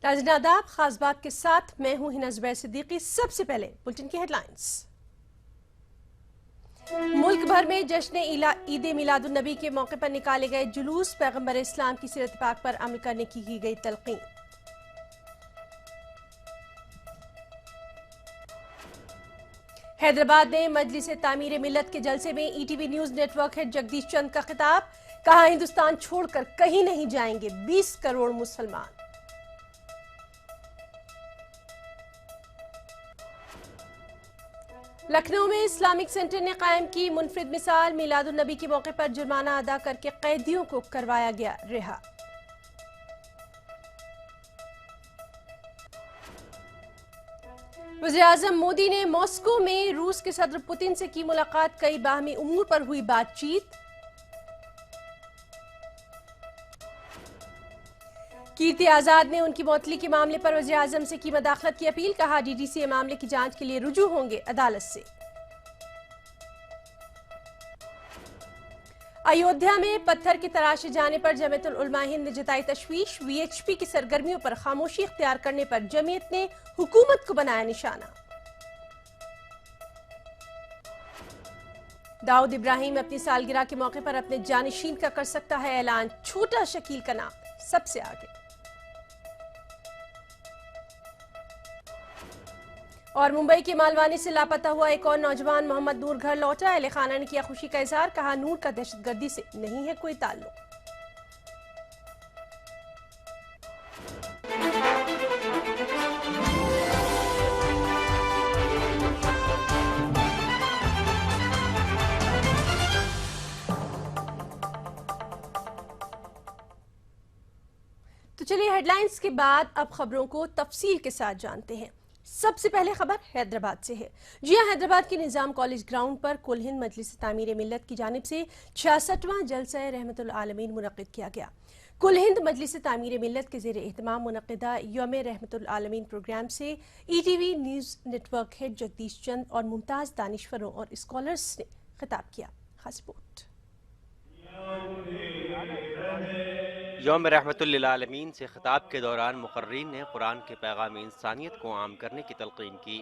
ناظرین آداب، خاص بات کے ساتھ میں ہوں ہنا زبیر صدیقی۔ سب سے پہلے بلٹن کی ہیڈ لائنز۔ ملک بھر میں جشن عید میلاد النبی کے موقع پر نکالے گئے جلوس، پیغمبر اسلام کی سیرت پاک پر عمل کرنے کی گئی تلقین۔ حیدرآباد میں مجلس تعمیر ملت کے جلسے میں E T V news network head Jagdish Chand کا خطاب، کہا ہندوستان چھوڑ کر کہیں نہیں جائیں گے 20 کروڑ مسلمان۔ لکھنؤ میں اسلامک سینٹر نے قائم کی منفرد مثال، میلاد النبی کے موقع پر جرمانہ ادا کر کے قیدیوں کو کروایا گیا رہا۔ وزیراعظم مودی نے ماسکو میں روس کے صدر پوتن سے کی ملاقات، کئی باہمی امور پر ہوئی بات چیت۔ کیرتی آزاد نے ان کی معطلی کے معاملے پر وزیراعظم سے کی مداخلت کی اپیل، کہا ڈی ڈی سی اے معاملے کی جانچ کے لیے رجوع ہوں گے عدالت سے۔ ایودھیا میں پتھر کے تراشے جانے پر جمعیت العلماء ہند نے جتائی تشویش، وی ایچ پی کی سرگرمیوں پر خاموشی اختیار کرنے پر جمعیت نے حکومت کو بنایا نشانہ۔ داؤد ابراہیم اپنی سالگرہ کے موقع پر اپنے جانشین کا کر سکتا ہے اعلان، چھوٹا شکیل کا نام سب سے آگے۔ اور ممبئی کے مالوانی سے لاپتہ ہوا ایک اور نوجوان محمد نور گھر لوٹا، اہل خانہ نے کیا خوشی کا اظہار، کہا نور کا دہشت گردی سے نہیں ہے کوئی تعلق۔ تو چلیے ہیڈ لائنز کے بعد اب خبروں کو تفصیل کے ساتھ جانتے ہیں۔ سب سے پہلے خبر حیدرآباد سے ہے۔ جی ہاں، حیدرآباد کے نظام کالج گراؤنڈ پر کل ہند مجلس تعمیر ملت کی جانب سے 66واں جلسہ رحمت العالمین منعقد کیا گیا۔ کل ہند مجلس تعمیر ملت کے زیر اہتمام منعقدہ یوم رحمت العالمین پروگرام سے E T V news network head Jagdish Chand اور ممتاز دانشوروں اور اسکالرز نے خطاب کیا۔ خاص رپورٹ۔ یوم رحمت للعالمین سے خطاب کے دوران مقررین نے قرآن کے پیغام انسانیت کو عام کرنے کی تلقین کی۔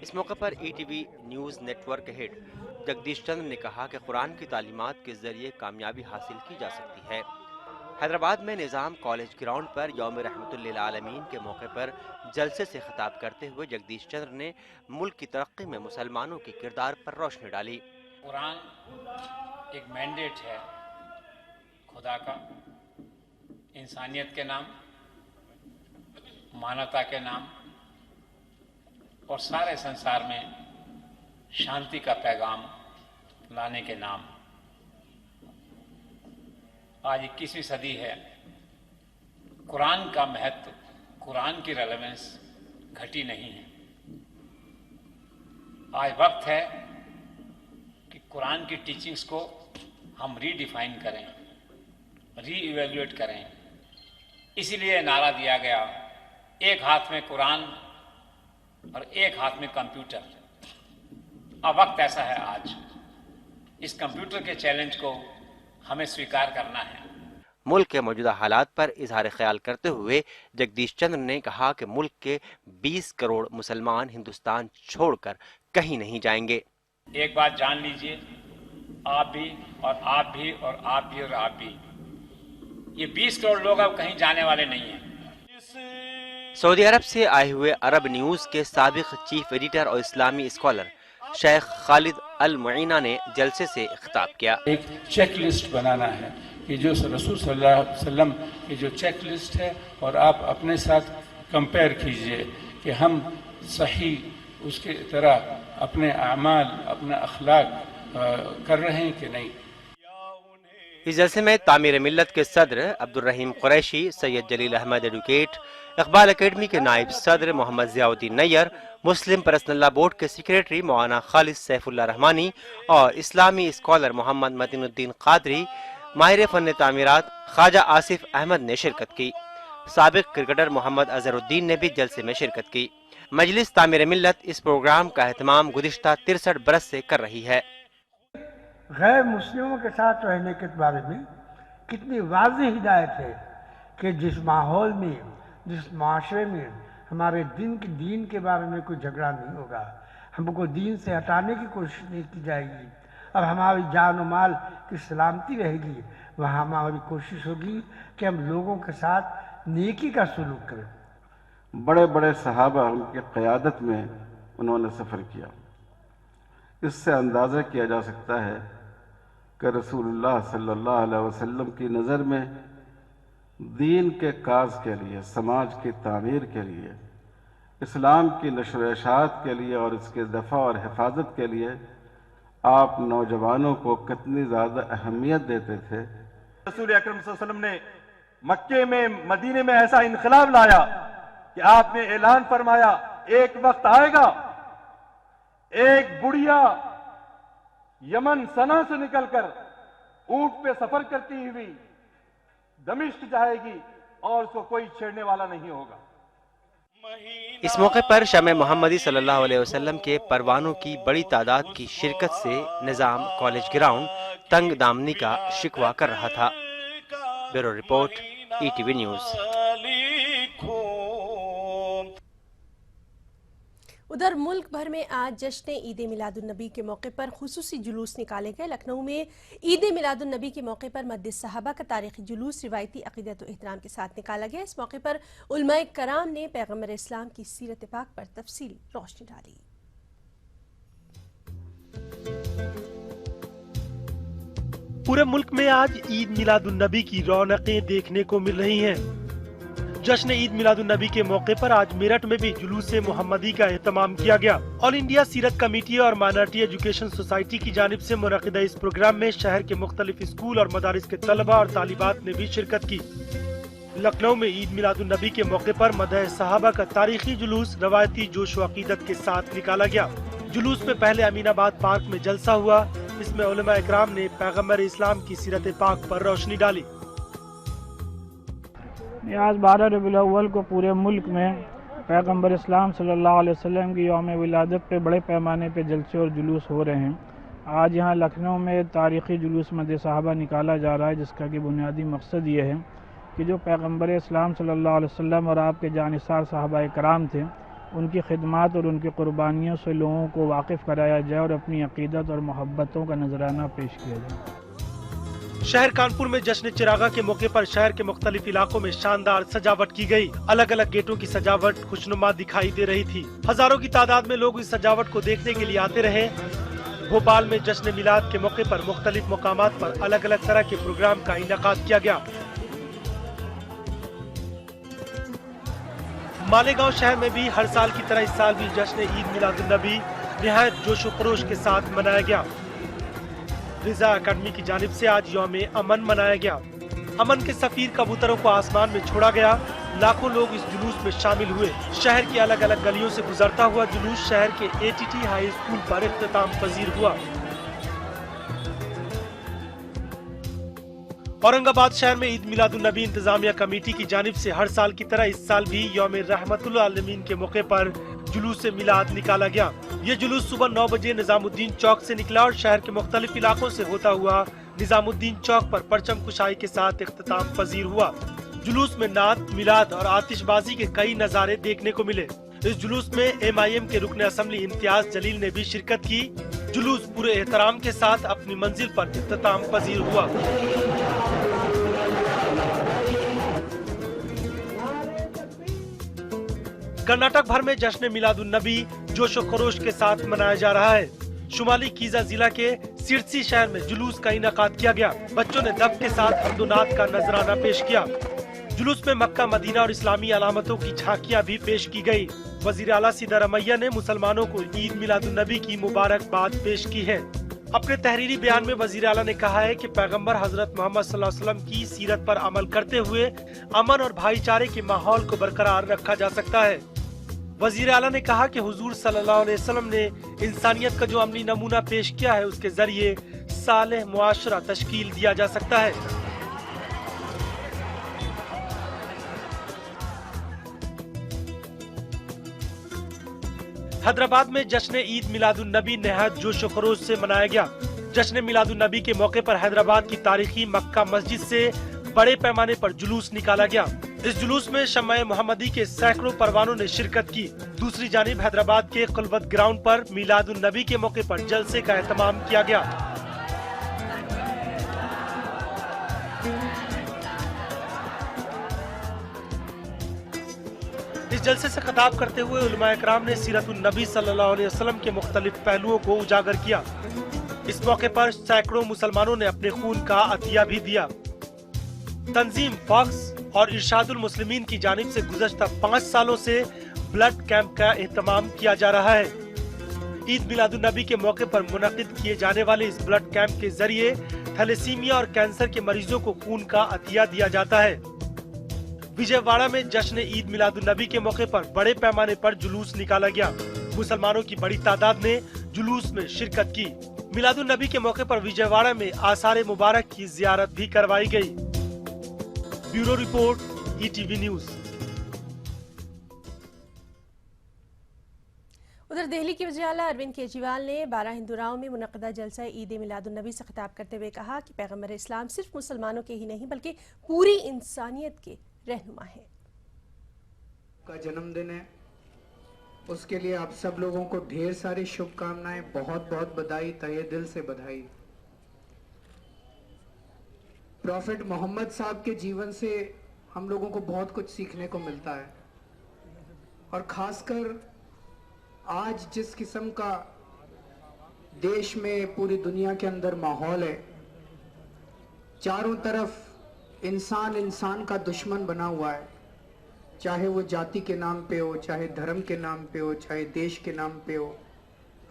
اس موقع پر E T V news network head Jagdish Chand نے کہا کہ قرآن کی تعلیمات کے ذریعے کامیابی حاصل کی جا سکتی ہے۔ حیدرآباد میں نظام کالج گراؤنڈ پر یوم رحمت للعالمین کے موقع پر جلسے سے خطاب کرتے ہوئے جگدیش چندر نے ملک کی ترقی میں مسلمانوں کے کردار پر روشنی ڈالی۔ قرآن ایک مینڈیٹ ہے خدا کا، انسانیت کے نام، مانوتا کے نام اور سارے سنسار میں شانتی کا پیغام لانے کے نام۔ آج 21ویں صدی ہے، قرآن کا مہتو، قرآن کی ریلیونس گھٹی نہیں ہے۔ آج وقت ہے کہ قرآن کی ٹیچنگز کو ہم ری ڈیفائن کریں، ری ایویلویٹ کریں۔ اسی لیے نعرہ دیا گیا، ایک ہاتھ میں قرآن اور ایک ہاتھ میں کمپیوٹر۔ اب وقت ایسا ہے، آج اس کمپیوٹر کے چیلنج کو ہمیں سویکار کرنا ہے۔ ملک کے موجودہ حالات پر اظہار خیال کرتے ہوئے جگدیش چندر نے کہا کہ ملک کے 20 کروڑ مسلمان ہندوستان چھوڑ کر کہیں نہیں جائیں گے۔ ایک بات جان لیجئے، آپ بھی اور آپ بھی اور آپ بھی اور آپ بھی، یہ 20 کروڑ لوگ اب کہیں جانے والے نہیں ہیں۔ سعودی عرب سے آئے ہوئے عرب نیوز کے سابق چیف ایڈیٹر اور اسلامی اسکالر شیخ خالد المعینہ نے جلسے سے خطاب کیا۔ ایک چیک لسٹ بنانا ہے کہ جو رسول صلی اللہ علیہ وسلم کی جو چیک لسٹ ہے، اور آپ اپنے ساتھ کمپیئر کیجئے کہ ہم صحیح اس کے طرح اپنے اعمال، اپنا اخلاق کر رہے ہیں کہ نہیں۔ اس جلسے میں تعمیر ملت کے صدر عبد الرحیم قریشی، سید جلیل احمد ایڈوکیٹ، اقبال اکیڈمی کے نائب صدر محمد ضیاء الدین نیئر، مسلم پرسنل لا بورڈ کے سیکریٹری مولانا خالد سیف اللہ رحمانی اور اسلامی اسکالر محمد متین الدین قادری، ماہر فن تعمیرات خواجہ آصف احمد نے شرکت کی۔ سابق کرکٹر محمد اظہر الدین نے بھی جلسے میں شرکت کی۔ مجلس تعمیر ملت اس پروگرام کا اہتمام گزشتہ 63 برس سے کر رہی ہے۔ غیر مسلموں کے ساتھ رہنے کے بارے میں کتنی واضح ہدایت ہے کہ جس ماحول میں जिस माशरे में हमारे दीन के बारे में कोई झगड़ा नहीं होगा, हमको दीन से हटाने की कोशिश नहीं की जाएगी और हमारी जान और माल की सलामती रहेगी, वहाँ हमारी कोशिश होगी कि हम लोगों के साथ नेकी का सलूक करें। बड़े बड़े सहाबा उनकी क़यादत में उन्होंने सफ़र किया। इससे अंदाज़ा किया जा सकता है कि रसूलुल्लाह सल्लल्लाहु अलैहि वसल्लम की नज़र में दीन के काज के लिए, समाज की तामीर के लिए, इस्लाम की नशर व इशाअत के लिए और इसके दफ़ा और हिफाजत के लिए आप नौजवानों को कितनी ज़्यादा अहमियत देते थे। रसूल अकरम सल्लल्लाहु अलैहि वसल्लम ने मक्के में, मदीने में ऐसा इनकलाब लाया कि आपने ऐलान फरमाया, एक वक्त आएगा एक बुढ़िया यमन सना से निकलकर ऊंट पे सफर करती हुई दमिश्क जाएगी और उसको कोई छेड़ने वाला नहीं होगा। इस मौके पर शम्ए मोहम्मदी सल्लल्लाहु अलैहि वसल्लम के परवानों की बड़ी तादाद की शिरकत से निजाम कॉलेज ग्राउंड तंग दामनी का शिकवा कर रहा था। Bureau report, ETV news. उधर मुल्क भर में आज जश्न ईद मिलादुन्नबी के मौके पर खुसूसी जुलूस निकाले गए। लखनऊ में ईद मिलादुन्नबी के मौके पर मद्द सहाबा का तारीखी जुलूस रिवायती अक़ीदत व एहतराम के साथ निकाला गया। इस मौके पर उलमाए कराम ने पैगम्बर इस्लाम की सीरत पाक पर तफसीली रोशनी डाली। पूरे मुल्क में आज ईद मिलादुन्नबी की रौनकें देखने को मिल रही हैं। जश्न ईद मिलादुन्नबी के मौके पर आज मेरठ में भी जुलूस मोहम्मदी का एहतमाम किया गया। ऑल इंडिया सीरत कमेटी और माइनॉरिटी एजुकेशन सोसाइटी की जानिब से मुनक़िदा इस प्रोग्राम में शहर के मुख्तलिफ स्कूल और मदारिस के तलबा और तालिबात ने भी शिरकत की। लखनऊ में ईद मिलादुन्नबी के मौके पर मदह सहाबा का तारीखी जुलूस रवायती जोश व अक़ीदत के साथ निकाला गया। जुलूस में पहले अमीनाबाद पार्क में जलसा हुआ। इसमें उलमा इकराम ने पैगम्बर इस्लाम की सीरत पाक पर रोशनी डाली। आज 12 रबीउल अव्वल को पूरे मुल्क में पैगम्बर इस्लाम सल्लल्लाहु अलैहि वसल्लम की यौम विलादत पे बड़े पैमाने पे जलसे और जुलूस हो रहे हैं। आज यहाँ लखनऊ में तारीख़ी जुलूस मद सहाबा निकाला जा रहा है, जिसका कि बुनियादी मकसद ये है कि जो पैगम्बर इस्लाम सल्लल्लाहु अलैहि वसल्लम और आपके जानिसार सहाबा कराम थे, उनकी खिदमत और उनकी कुर्बानियों से लोगों को वाकिफ़ कराया जाए और अपनी अक़ीदत और मोहब्बतों का नजराना पेश किया जाए। शहर कानपुर में जश्न चिरागा के मौके पर शहर के मुख्तलिफ इलाकों में शानदार सजावट की गई। अलग अलग गेटों की सजावट खुशनुमा दिखाई दे रही थी। हजारों की तादाद में लोग इस सजावट को देखने के लिए आते रहे। भोपाल में जश्न मिलाद के मौके पर मुख्तलिफ मकामात पर अलग अलग तरह के प्रोग्राम का इनेकाद किया गया। मालेगांव शहर में भी हर साल की तरह इस साल भी जश्न ईद मिलादुन्नबी निहायत जोश व खरोश के साथ मनाया गया। रिजा अकादमी की जानिब से आज यौम अमन मनाया गया। अमन के सफीर कबूतरों को आसमान में छोड़ा गया। लाखों लोग इस जुलूस में शामिल हुए। शहर की अलग अलग गलियों से गुजरता हुआ जुलूस शहर के ATT हाई स्कूल पर इख्तिताम पजीर हुआ। औरंगाबाद शहर में ईद मिलादुन्नबी इंतजामिया कमेटी की जानिब से हर साल की तरह इस साल भी यौम रहमतुल आलमीन के मौके पर जुलूस मिलाद निकाला गया। ये जुलूस सुबह 9 बजे निजामुद्दीन चौक से निकला और शहर के मुख्तलिफ इलाकों से होता हुआ निजामुद्दीन चौक पर परचम कुशाई के साथ इख्तिताम पजीर हुआ। जुलूस में नात, मिलाद और आतिशबाजी के कई नज़ारे देखने को मिले। इस जुलूस में MIM के रुकन असम्बली इम्तियाज जलील ने भी शिरकत की। जुलूस पूरे एहतराम के साथ अपनी मंजिल पर इख्तिताम पजीर हुआ। कर्नाटक भर में जश्न मिलादुन्नबी जोश व खरोश के साथ मनाया जा रहा है। शुमाली कीजा जिला के सिरसी शहर में जुलूस का इनेकाद किया गया। बच्चों ने दफ के साथ हम्दुनात का नजराना पेश किया। जुलूस में मक्का, मदीना और इस्लामी अलामतों की झांकियां भी पेश की गई। वजीर आला सिद्धारमैया ने मुसलमानों को ईद मिलादुन्नबी की मुबारकबाद पेश की है। अपने तहरीरी बयान में वजीर आला ने कहा है कि पैगम्बर हजरत मोहम्मद सल्लल्लाहु अलैहि वसल्लम की सीरत पर अमल करते हुए अमन और भाईचारे के माहौल को बरकरार रखा जा सकता है। वजीर आला ने कहा कि हुजूर सल्लल्लाहु अलैहि वसल्लम ने इंसानियत का जो अमली नमूना पेश किया है, उसके जरिए सालेह मुआशरा तश्कील दिया जा सकता है। हैदराबाद में जश्न ईद मिलादुन्नबी निहायत जोश व खरोश से मनाया गया। जश्न मिलादुन्नबी के मौके पर हैदराबाद की तारीखी मक्का मस्जिद से बड़े पैमाने पर जुलूस निकाला गया। इस जुलूस में शम्मा मोहम्मदी के सैकड़ों परवानों ने शिरकत की। दूसरी जानिब हैदराबाद के कुलवत ग्राउंड पर मिलादुन नबी के मौके पर जलसे का एहतमाम किया गया। इस जलसे से खिताब करते हुए उलमा इकराम ने सीरतुन नबी सल्लल्लाहु अलैहि वसल्लम के मुख्तलिफ पहलुओं को उजागर किया। इस मौके पर सैकड़ों मुसलमानों ने अपने खून का अतिया भी दिया। तंजीम फॉक्स और इरशादुल मुस्लिमीन की जानिब से गुज़श्ता 5 सालों से ब्लड कैंप का एहतमाम किया जा रहा है। ईद मिलादुन नबी के मौके पर मुनक़िद किए जाने वाले इस ब्लड कैंप के जरिए थैलेसीमिया और कैंसर के मरीजों को खून का अतिया दिया जाता है। विजयवाड़ा में जश्न ईद मिलादुन नबी के मौके पर बड़े पैमाने पर जुलूस निकाला गया। मुसलमानों की बड़ी तादाद ने जुलूस में शिरकत की। मिलादुन नबी के मौके पर विजयवाड़ा में आसार मुबारक की जियारत भी करवाई गई। Bureau report, ETV news. उधर दिल्ली के वज़ीर-ए-आला अरविंद केजरीवाल ने 12 हिंदुराओं में मुनक़दा जलसा ईद मिलादुन नबी से खिताब करते हुए कहा कि पैगंबर इस्लाम सिर्फ मुसलमानों के ही नहीं बल्कि पूरी इंसानियत के रहनुमा है। का जन्मदिन है, उसके लिए आप सब लोगों को ढेर सारी शुभकामनाएं, बहुत बहुत बधाई, तहे दिल से बधाई। प्रॉफिट मोहम्मद साहब के जीवन से हम लोगों को बहुत कुछ सीखने को मिलता है और खासकर आज जिस किस्म का देश में पूरी दुनिया के अंदर माहौल है, चारों तरफ इंसान इंसान का दुश्मन बना हुआ है, चाहे वो जाति के नाम पे हो, चाहे धर्म के नाम पे हो, चाहे देश के नाम पे हो।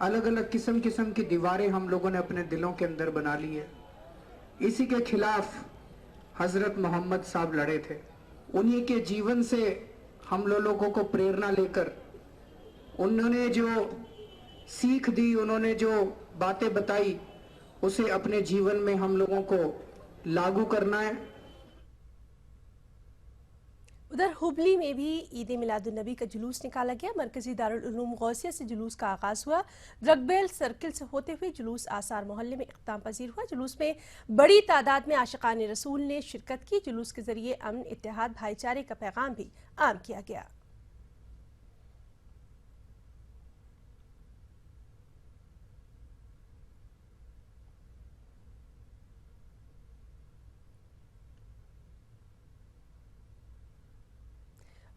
अलग अलग किस्म की दीवारें हम लोगों ने अपने दिलों के अंदर बना ली है। इसी के खिलाफ हजरत मोहम्मद साहब लड़े थे। उन्हीं के जीवन से हम लोगों को प्रेरणा लेकर उन्होंने जो सीख दी, उन्होंने जो बातें बताई, उसे अपने जीवन में हम लोगों को लागू करना है। उधर हुबली में भी ईद मिलादुन नबी का जुलूस निकाला गया। मरकजी दारुल उलूम गौसिया से जुलूस का आगाज हुआ। रगबेल सर्किल से होते हुए जुलूस आसार मोहल्ले में इख्तिताम पजीर हुआ। जुलूस में बड़ी तादाद में आशिकान रसूल ने शिरकत की। जुलूस के जरिए अमन, इत्तेहाद, भाईचारे का पैगाम भी आम किया गया।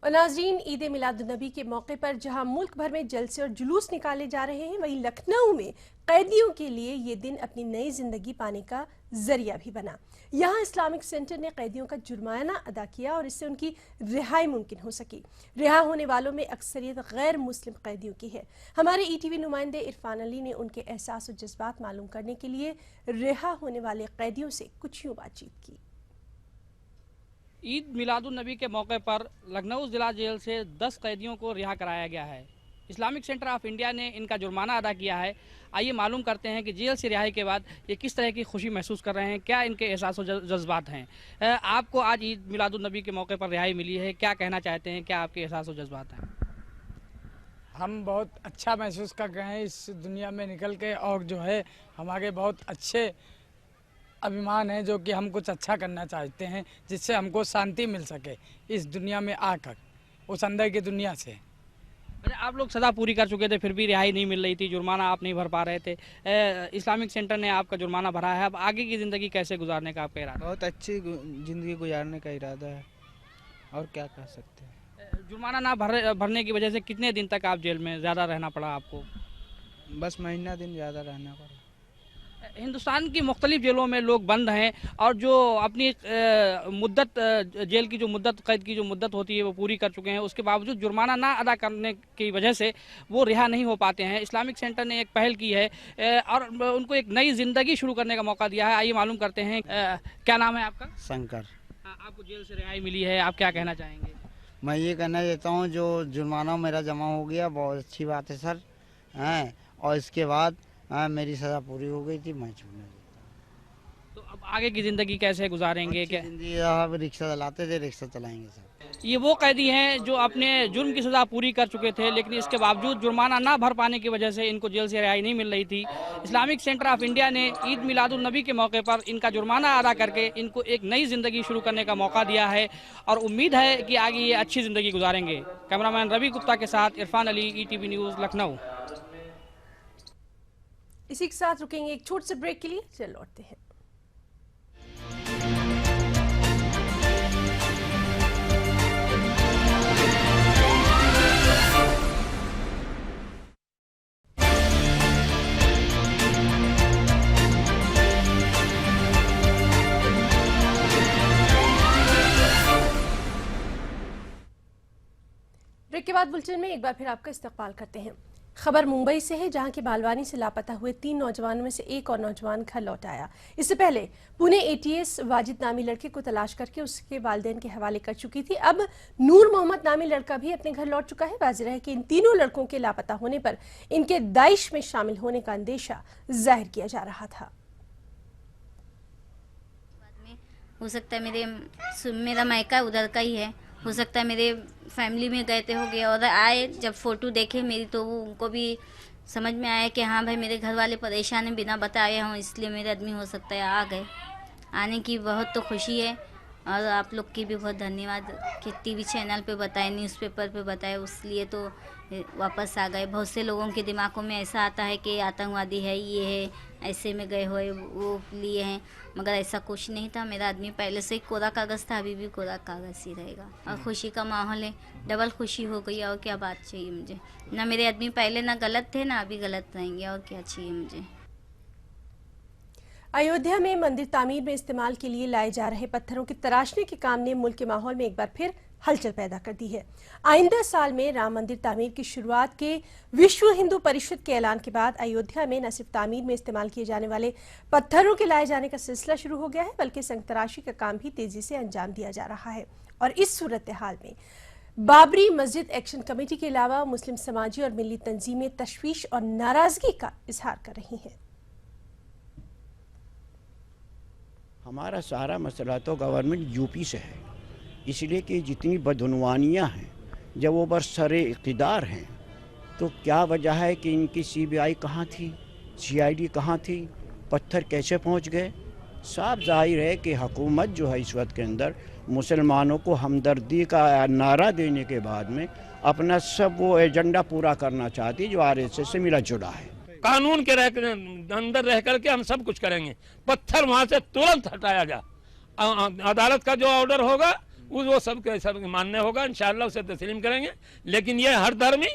और नाज़रीन, ईद मिलादुन नबी के मौके पर जहां मुल्क भर में जलसे और जुलूस निकाले जा रहे हैं, वहीं लखनऊ में कैदियों के लिए ये दिन अपनी नई जिंदगी पाने का जरिया भी बना। यहाँ इस्लामिक सेंटर ने कैदियों का जुर्माना अदा किया और इससे उनकी रिहाई मुमकिन हो सकी। रिहा होने वालों में अक्सरियत गैर मुस्लिम कैदियों की है। हमारे ETV नुमाइंदे इरफान अली ने उनके एहसास और जज्बात मालूम करने के लिए रिहा होने वाले कैदियों से कुछ यूँ बातचीत की। ईद मिलादुन नबी के मौके पर लखनऊ ज़िला जेल से 10 कैदियों को रिहा कराया गया है। इस्लामिक सेंटर ऑफ इंडिया ने इनका जुर्माना अदा किया है। आइए मालूम करते हैं कि जेल से रिहाई के बाद ये किस तरह की खुशी महसूस कर रहे हैं, क्या इनके एहसास और जज्बात हैं। आपको आज ईद मिलादुन नबी के मौके पर रिहाई मिली है, क्या कहना चाहते हैं, क्या आपके एहसास और जज्बात हैं? हम बहुत अच्छा महसूस कर रहे हैं इस दुनिया में निकल के, और जो है हमारे बहुत अच्छे अभिमान है जो कि हम कुछ अच्छा करना चाहते हैं जिससे हमको शांति मिल सके इस दुनिया में आकर, उस अंदर की दुनिया से। आप लोग सज़ा पूरी कर चुके थे, फिर भी रिहाई नहीं मिल रही थी, जुर्माना आप नहीं भर पा रहे थे। इस्लामिक सेंटर ने आपका जुर्माना भरा है, अब आगे की ज़िंदगी कैसे गुजारने का आपका इरादा? बहुत अच्छी ज़िंदगी गुजारने का इरादा है, और क्या कर सकते हैं। जुर्माना ना भरने की वजह से कितने दिन तक आप जेल में ज़्यादा रहना पड़ा आपको? बस महीना दिन ज़्यादा रहना पड़ा। हिंदुस्तान की मुख्तलिफ जेलों में लोग बंद हैं और जो अपनी मुद्दत, जेल की जो मुद्दत, कैद की जो मुद्दत होती है वो पूरी कर चुके हैं, उसके बावजूद जुर्माना ना अदा करने की वजह से वो रिहा नहीं हो पाते हैं। इस्लामिक सेंटर ने एक पहल की है और उनको एक नई ज़िंदगी शुरू करने का मौका दिया है। आइए मालूम करते हैं, क्या नाम है आपका? शंकर। आपको जेल से रिहाई मिली है, आप क्या कहना चाहेंगे? मैं ये कहना चाहता हूँ जो जुर्माना मेरा जमा हो गया बहुत अच्छी बात है सर, हैं, और इसके बाद मेरी सज़ा पूरी हो गई थी, मैं छूटने देता। तो अब आगे की ज़िंदगी कैसे गुजारेंगे? क्या आप रिक्शा चलाते थे, रिक्शा चलाएंगे सर। ये वो कैदी हैं जो अपने जुर्म की सज़ा पूरी कर चुके थे, लेकिन इसके बावजूद जुर्माना ना भर पाने की वजह से इनको जेल से रिहाई नहीं मिल रही थी। इस्लामिक सेंटर ऑफ इंडिया ने ईद मिलादुन नबी के मौके पर इनका जुर्माना अदा करके इनको एक नई ज़िंदगी शुरू करने का मौका दिया है और उम्मीद है कि आगे ये अच्छी ज़िंदगी गुजारेंगे। कैमरामैन रवि गुप्ता के साथ इरफान अली, ETV न्यूज़, लखनऊ। इसी के साथ रुकेंगे एक छोटे से ब्रेक के लिए, चल लौटते हैं। ब्रेक के बाद बुलेटिन में एक बार फिर आपका इस्तकबाल करते हैं। खबर मुंबई से है, जहां की बालवानी से लापता हुए 3 नौजवानों में से एक और नौजवान घर लौट आया। इससे पहले पुणे ATS वाजिद नामी लड़के को तलाश करके उसके वालिदैन के हवाले कर चुकी थी। अब नूर मोहम्मद नामी लड़का भी अपने घर लौट चुका है। वाज़ेह है कि इन तीनों लड़कों के लापता होने पर इनके दाइश में शामिल होने का अंदेशा जाहिर किया जा रहा था। हो सकता है मेरा मायका उधर का ही है, हो सकता है मेरे फैमिली में गए थे, हो गए और आए जब फ़ोटो देखे मेरी तो वो उनको भी समझ में आया कि हाँ भाई मेरे घर वाले परेशान हैं, बिना बताए हों, इसलिए मेरे आदमी हो सकता है आ गए। आने की बहुत तो खुशी है और आप लोग की भी बहुत धन्यवाद कि TV चैनल पे बताए, न्यूज़पेपर पे बताए, उसलिए तो वापस आ गए। बहुत से लोगों के दिमागों में ऐसा आता है कि आतंकवादी है, ये है, ऐसे में गए हुए, वो लिए हैं, मगर ऐसा कुछ नहीं था। मेरा आदमी पहले से ही कोरा कागज़ था, अभी भी कोरा कागज़ ही रहेगा और खुशी का माहौल है, डबल खुशी हो गई। और क्या बात चाहिए मुझे? ना मेरे आदमी पहले ना गलत थे, ना अभी गलत रहेंगे, और क्या चाहिए मुझे? अयोध्या में मंदिर तामीर में इस्तेमाल के लिए लाए जा रहे पत्थरों की तराशने के काम ने मुल्क के माहौल में एक बार फिर हलचल पैदा कर दी है। आइंदा साल में राम मंदिर तामीर की शुरुआत के विश्व हिंदू परिषद के ऐलान के बाद अयोध्या में न सिर्फ तामीर में इस्तेमाल किए जाने वाले पत्थरों के लाए जाने का सिलसिला शुरू हो गया है, बल्कि संग तराशी का काम भी तेजी से अंजाम दिया जा रहा है। और इस सूरत हाल में बाबरी मस्जिद एक्शन कमेटी के अलावा मुस्लिम समाजी और मिली तंजीमें तशवीश और नाराजगी का इजहार कर रही हैं। हमारा सारा मसला तो गवर्नमेंट यूपी से है, इसलिए कि जितनी बदनवानियाँ हैं, जब वो बरसरे इक़्तिदार हैं, तो क्या वजह है कि इनकी CBI कहाँ थी, CID कहाँ थी, पत्थर कैसे पहुँच गए? साफ जाहिर है कि हुकूमत जो है इस वक्त के अंदर मुसलमानों को हमदर्दी का नारा देने के बाद में अपना सब वो एजेंडा पूरा करना चाहती जो RSS से मिला जुला है। कानून के अंदर रह करके हम सब कुछ करेंगे, पत्थर वहाँ से तुरंत हटाया जा, अदालत का जो ऑर्डर होगा वो सब मान्य होगा, इंशाअल्लाह उसे तस्लीम करेंगे। लेकिन ये हर धर्मी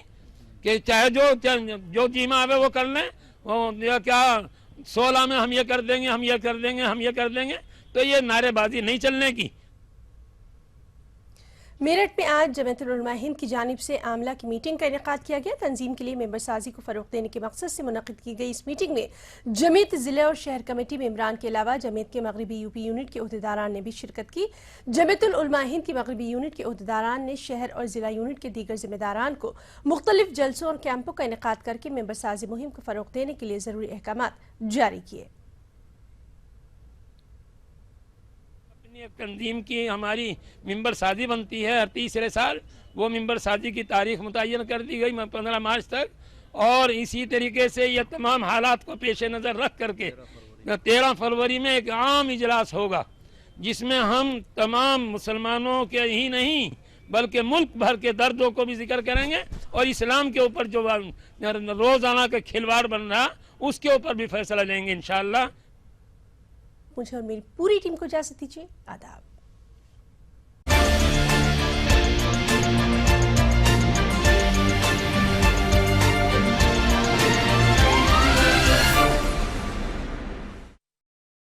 कि चाहे जो जीमा आवे वो कर लें, वो क्या 16 में हम ये कर देंगे, हम ये कर देंगे, हम ये कर देंगे, तो ये नारेबाजी नहीं चलने की। मेरठ में आज जमीयतुल उलमा हिंद की जानिब से आमला की मीटिंग का इनेकाद किया गया। तंजीम के लिए मेंबर साजी को फरोग देने के मकसद से मुनक़िद की गई इस मीटिंग में जमीयत ज़िला और शहर कमेटी मेंबरान के अलावा जमीयत के मगरबी यूपी यूनिट के अहदेदारान ने भी शिरकत की। जमीयतुल उलमा हिंद की मगरबी यूनिट के अहदेदारान ने शहर और ज़िला यूनिट के दीगर जिम्मेदारान को मुख्तलिफ जलसों और कैंपों का इनेकाद करके मेंबर साजी मुहिम को फरोग देने के लिए ज़रूरी अहकामात जारी किए। तंजीम की हमारी मेंबर साजी बनती है हर तीसरे साल, वो मेंबर साजी की तारीख मुतय्यन कर दी गई 15 मार्च तक, और इसी तरीके से ये तमाम हालात को पेश नज़र रख करके 13 फरवरी में एक आम इजलास होगा, जिसमें हम तमाम मुसलमानों के ही नहीं बल्कि मुल्क भर के दर्दों को भी जिक्र करेंगे और इस्लाम के ऊपर जो रोज़ाना का खिलवाड़ बन रहा उसके ऊपर भी फैसला लेंगे इंशाअल्लाह। मुझे और मेरी पूरी टीम को इजाज़त दीजिए। आदाब।